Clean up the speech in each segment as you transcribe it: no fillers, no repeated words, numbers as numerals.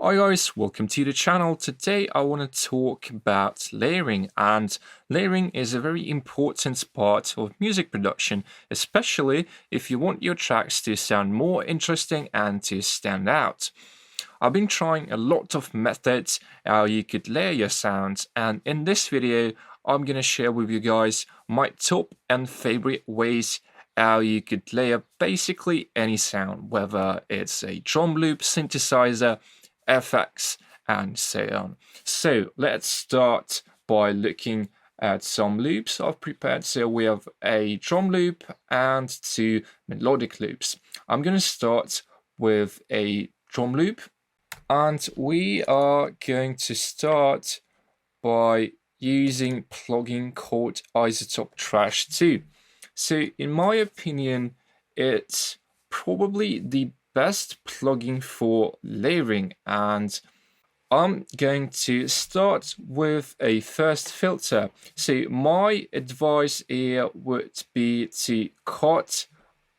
Hi guys, welcome to the channel. Today I want to talk about layering, and layering is a very important part of music production, especially if you want your tracks to sound more interesting and to stand out. I've been trying a lot of methods how you could layer your sounds, and in this video I'm going to share with you guys my top and favorite ways how you could layer basically any sound, whether it's a drum loop, synthesizer, FX, and so on. So let's start by looking at some loops I've prepared. So we have a drum loop and two melodic loops. I'm going to start with a drum loop, and we are going to start by using plugin called Isotope Trash 2. So in my opinion, it's probably the best plugin for layering, and I'm going to start with a first filter. So my advice here would be to cut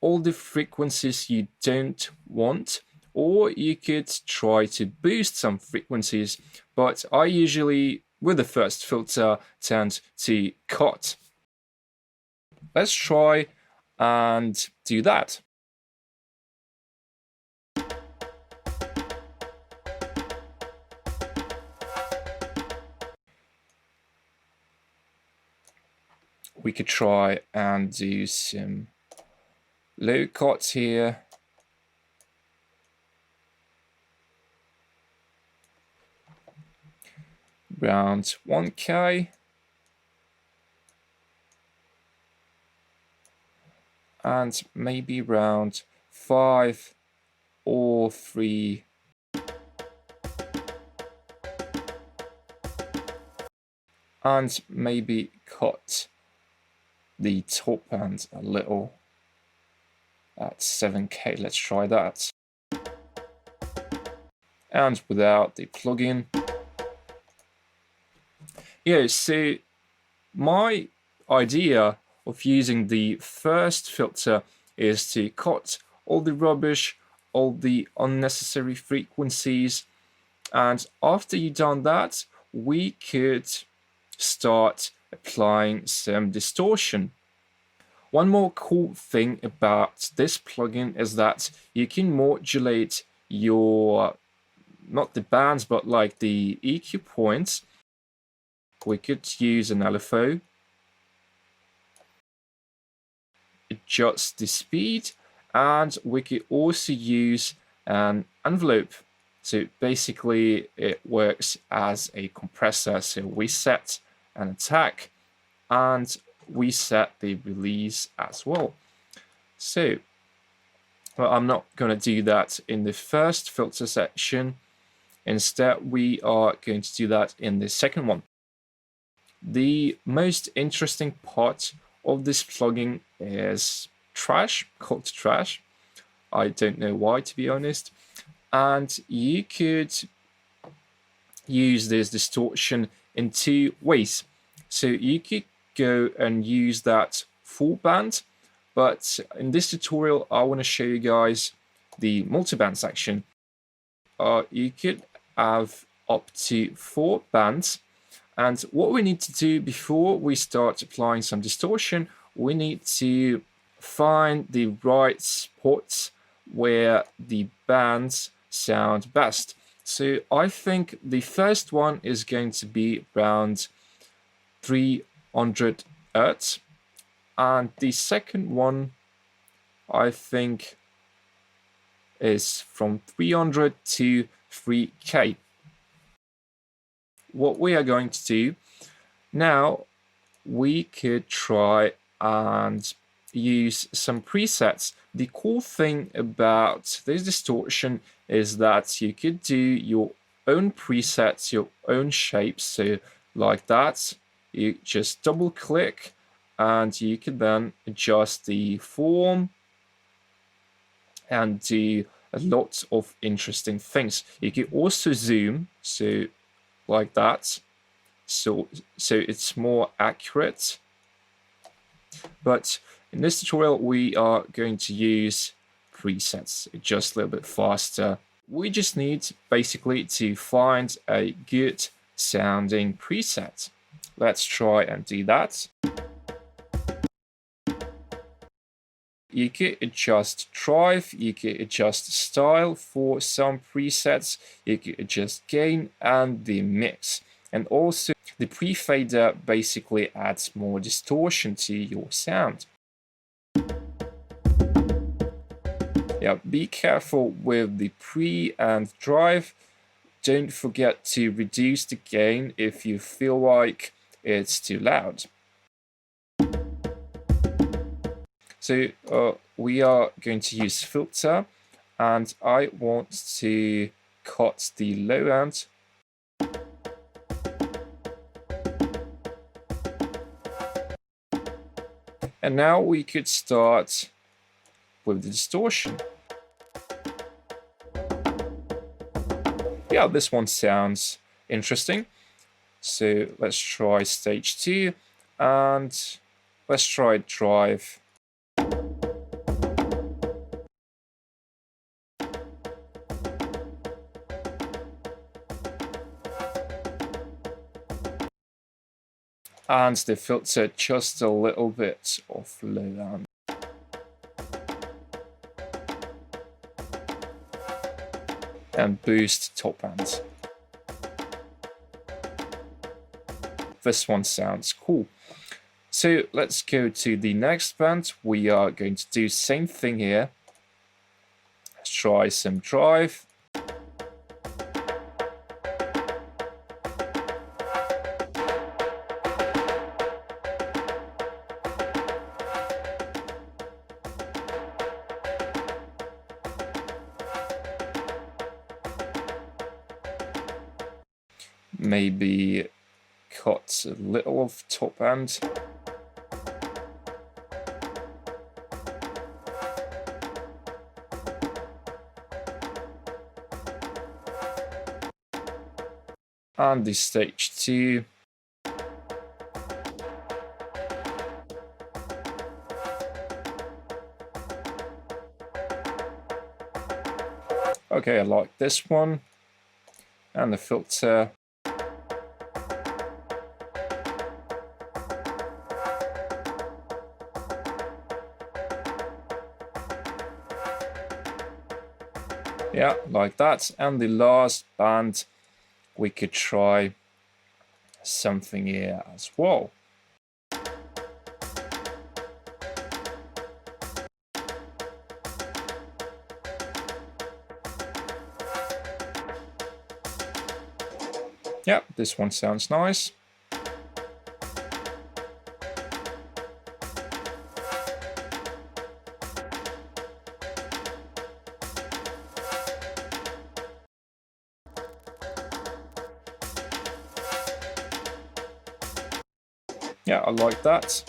all the frequencies you don't want, or you could try to boost some frequencies, but I usually, with the first filter, tend to cut. Let's try and do that. We could try and do some low cuts here. Around 1K. And maybe around 5 or 3. And maybe cut the top end a little at 7K. Let's try that. And without the plugin. Yeah, so my idea of using the first filter is to cut all the rubbish, all the unnecessary frequencies, and after you've done that, we could start applying some distortion. One more cool thing about this plugin is that you can modulate your, not the bands, but like the EQ points. We could use an LFO, adjust the speed, and we could also use an envelope. So basically it works as a compressor. So we set an attack and we set the release as well. So well, I'm not going to do that in the first filter section. Instead, we are going to do that in the second one. The most interesting part of this plugin is trash, called trash. I don't know why, to be honest. And you could use this distortion in two ways. So you could go and use that full band, but in this tutorial I want to show you guys the multiband section. You could have up to 4 bands, and what we need to do before we start applying some distortion, we need to find the right spots where the bands sound best. So I think the first one is going to be around 300 Hz, and the second one I think is from 300 to 3K. What we are going to do now, we could try and use some presets. The cool thing about this distortion is that you could do your own presets, your own shapes. So like that, you just double click and you can then adjust the form and do a lot of interesting things. You can also zoom, so like that, so it's more accurate. But in this tutorial we are going to use presets, just a little bit faster we just need basically to find a good sounding preset. Let's try and do that. You could adjust drive, you could adjust style for some presets, you could adjust gain and the mix. And also the pre-fader basically adds more distortion to your sound. Yeah, be careful with the pre and drive. Don't forget to reduce the gain if you feel like it's too loud. So we are going to use filter, and I want to cut the low end. And now we could start with the distortion. Yeah, this one sounds interesting. So let's try stage 2 and let's try drive. And the filter just a little bit of low end. And boost top end. This one sounds cool. So let's go to the next band. We are going to do the same thing here. Let's try some drive. Maybe cut a little of top end. And the stage 2. Okay, I like this one. And the filter. Yeah, like that. And the last band, we could try something here as well. Yeah, this one sounds nice. Yeah, I like that.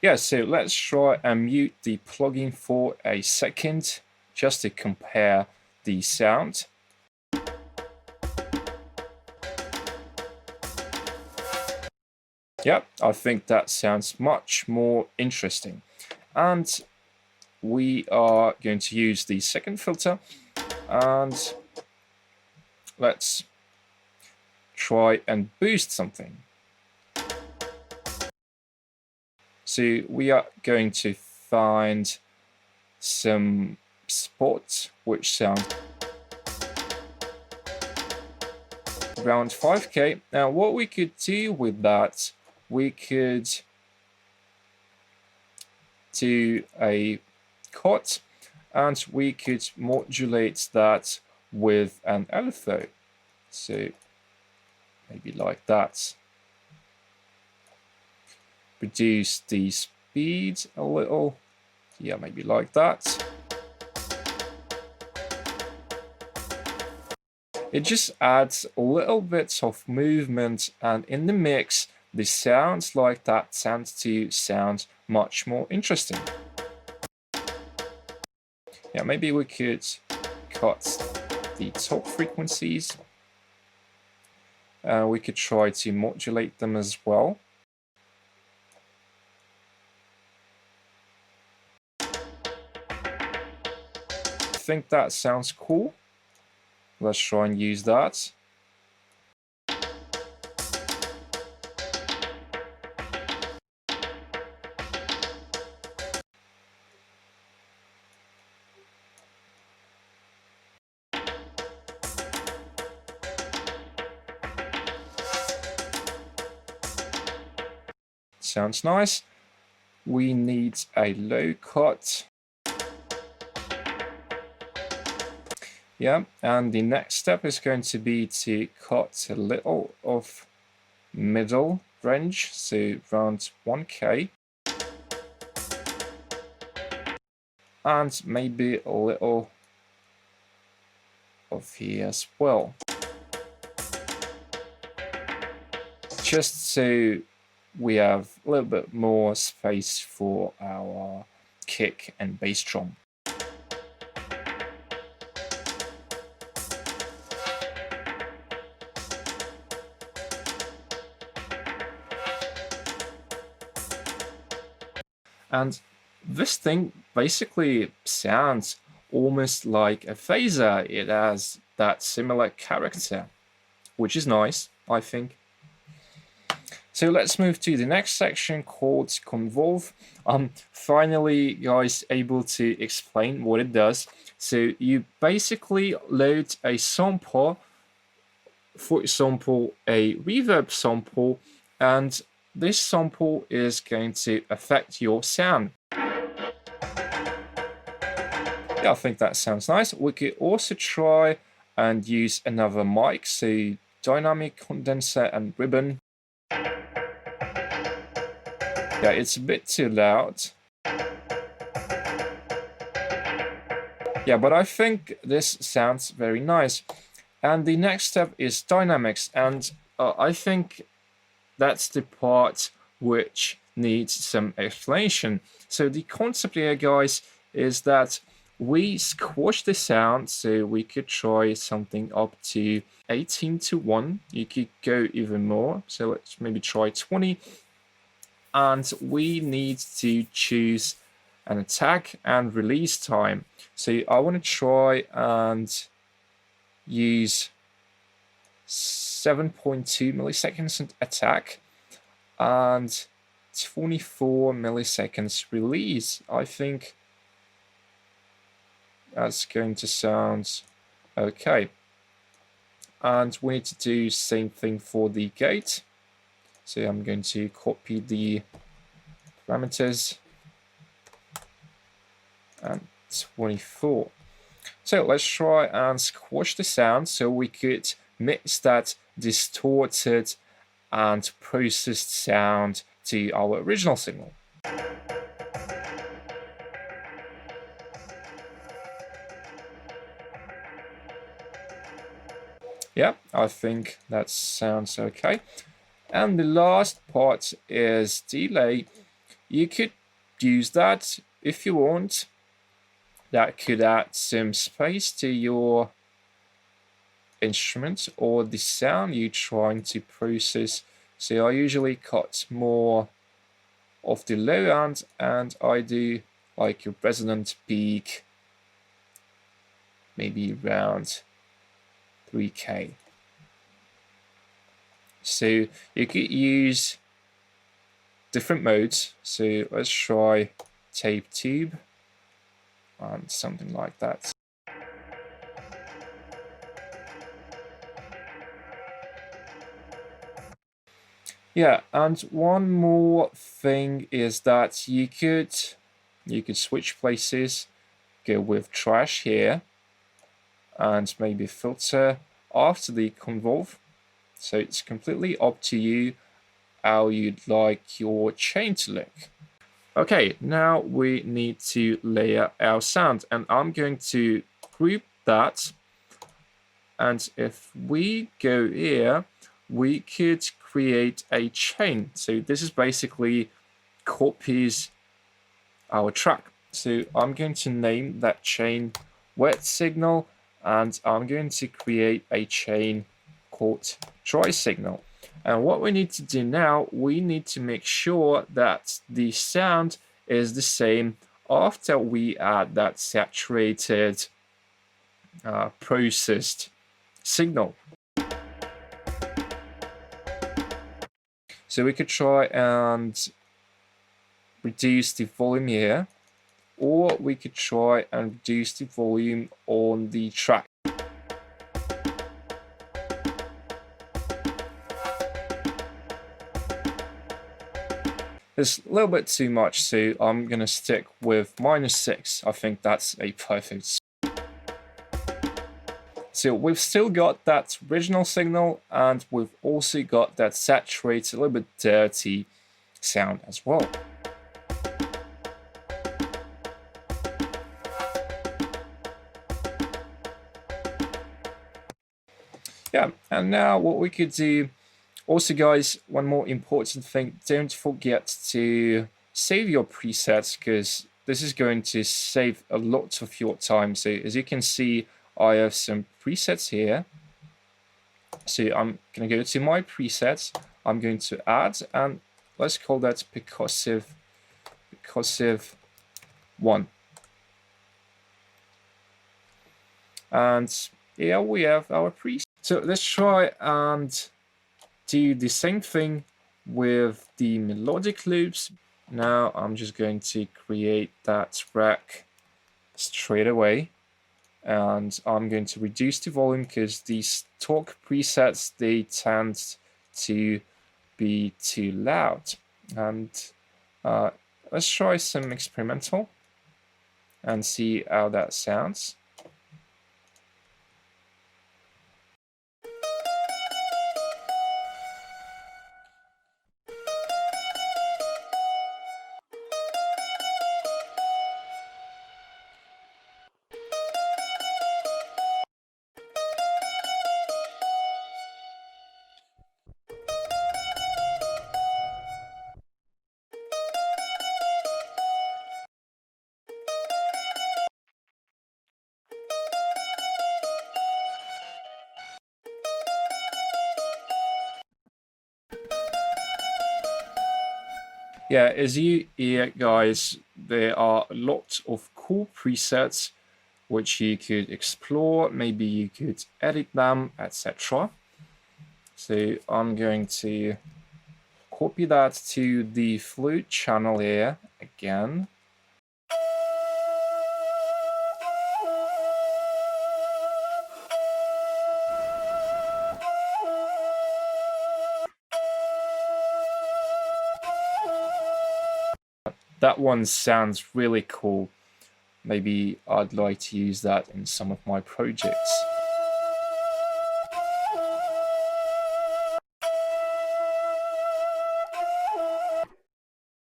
Yeah, so let's try and mute the plugin for a second, just to compare the sound. Yeah, I think that sounds much more interesting. And we are going to use the second filter, and let's try and boost something. So we are going to find some spots which sound around 5K. Now what we could do with that, we could do a cut and we could modulate that with an LFO. So maybe like that. Reduce the speed a little. Yeah, maybe like that. It just adds a little bit of movement, and in the mix, the sounds like that tend to sound much more interesting. Yeah, maybe we could cut the top frequencies. We could try to modulate them as well. think that sounds cool. Let's try and use that. Sounds nice. We need a low cut. Yeah, and the next step is going to be to cut a little of middle range, so around 1K. And maybe a little of here as well. Just so we have a little bit more space for our kick and bass drum. And this thing basically sounds almost like a phaser. It has that similar character, which is nice, I think. So let's move to the next section called Convolve. Finally, guys, able to explain what it does. So you basically load a sample, for example, a reverb sample, and this sample is going to affect your sound. Yeah, I think that sounds nice. We could also try and use another mic, so dynamic condenser and ribbon. Yeah, it's a bit too loud. Yeah, but I think this sounds very nice. And the next step is dynamics, and I think that's the part which needs some explanation. So the concept here, guys, is that we squash the sound, so we could try something up to 18:1. You could go even more, so let's maybe try 20. And we need to choose an attack and release time. So I want to try and use 7.2 milliseconds attack and 24 milliseconds release. I think that's going to sound okay. And we need to do the same thing for the gate. So I'm going to copy the parameters and 24. So let's try and squash the sound so we could mix that distorted and processed sound to our original signal. Yeah, I think that sounds okay. And the last part is delay. You could use that if you want. That could add some space to your instrument or the sound you're trying to process. So I usually cut more of the low end, and I do like a resonant peak, maybe around 3K. So you could use different modes. So let's try tape tube and something like that. Yeah, and one more thing is that you could switch places, go with trash here, and maybe filter after the convolve. So it's completely up to you how you'd like your chain to look. Okay, now we need to layer our sound, and I'm going to group that. And if we go here, we could create a chain. So this is basically copies our track. So I'm going to name that chain wet signal, and I'm going to create a chain called dry signal. And what we need to do now, we need to make sure that the sound is the same after we add that saturated processed signal. So we could try and reduce the volume here, or we could try and reduce the volume on the track. It's a little bit too much, so I'm going to stick with -6. I think that's a perfect. So we've still got that original signal, and we've also got that saturated, a little bit dirty sound as well. Yeah, and now what we could do, also guys, one more important thing, don't forget to save your presets, because this is going to save a lot of your time. So as you can see, I have some presets here. So I'm going to go to my presets, I'm going to add, and let's call that percussive 1. And here we have our preset. So let's try and do the same thing with the melodic loops. Now I'm just going to create that rack straight away, and I'm going to reduce the volume because these talk presets, they tend to be too loud. And let's try some experimental and see how that sounds. Yeah, as you hear, guys, there are a lot of cool presets which you could explore. Maybe you could edit them, etc. So I'm going to copy that to the flute channel here again. That one sounds really cool. Maybe I'd like to use that in some of my projects.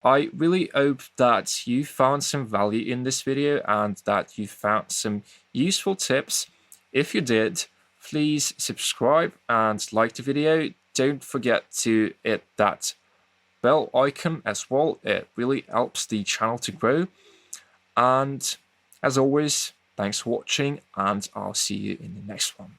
I really hope that you found some value in this video and that you found some useful tips. If you did, please subscribe and like the video. Don't forget to hit that bell icon as well. It really helps the channel to grow. And as always, thanks for watching, and I'll see you in the next one.